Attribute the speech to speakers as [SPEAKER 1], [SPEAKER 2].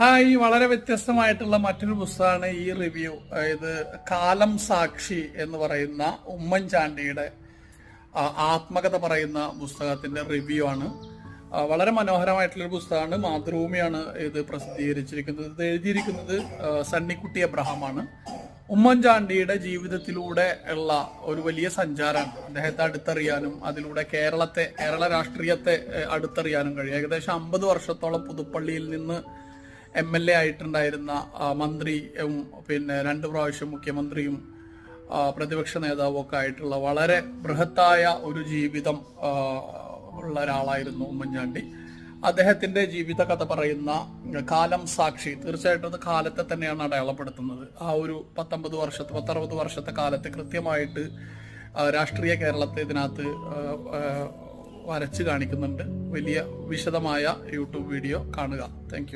[SPEAKER 1] Hi, വളരെ വ്യത്യസ്തമായിട്ടുള്ള മറ്റൊരു പുസ്തകമാണ് ഈ റിവ്യൂ. ഇത് കാലം സാക്ഷി എന്ന് പറയുന്ന ഉമ്മൻചാണ്ടിയുടെ ആത്മകഥ പറയുന്ന പുസ്തകത്തിന്റെ റിവ്യൂ ആണ്. വളരെ മനോഹരമായിട്ടുള്ളൊരു പുസ്തകമാണ്. മാതൃഭൂമിയാണ് ഇത് പ്രസിദ്ധീകരിച്ചിരിക്കുന്നത്. ഇത് എഴുതിയിരിക്കുന്നത് സണ്ണിക്കുട്ടി എബ്രഹാമാണ്. ഉമ്മൻചാണ്ടിയുടെ ജീവിതത്തിലൂടെ ഉള്ള ഒരു വലിയ സഞ്ചാരമാണ്. അദ്ദേഹത്തെ അടുത്തറിയാനും അതിലൂടെ കേരള രാഷ്ട്രീയത്തെ അടുത്തറിയാനും കഴിയും. ഏകദേശം 50 വർഷത്തോളം പുതുപ്പള്ളിയിൽ നിന്ന് MLA ആയിട്ടുണ്ടായിരുന്ന മന്ത്രിയും പിന്നെ 2 പ്രാവശ്യം മുഖ്യമന്ത്രിയും പ്രതിപക്ഷ നേതാവും ഒക്കെ ആയിട്ടുള്ള വളരെ ബൃഹത്തായ ഒരു ജീവിതം ഉള്ള ഒരാളായിരുന്നു ഉമ്മൻചാണ്ടി. അദ്ദേഹത്തിന്റെ ജീവിത കഥ പറയുന്ന കാലം സാക്ഷി തീർച്ചയായിട്ടും അത് കാലത്തെ തന്നെയാണ് അടയാളപ്പെടുത്തുന്നത്. ആ ഒരു 60 വർഷത്തെ കാലത്തെ കൃത്യമായിട്ട് രാഷ്ട്രീയ കേരളത്തെ ഇതിനകത്ത് വരച്ച് കാണിക്കുന്നുണ്ട്. വലിയ വിശദമായ യൂട്യൂബ് വീഡിയോ കാണുക. Thank you.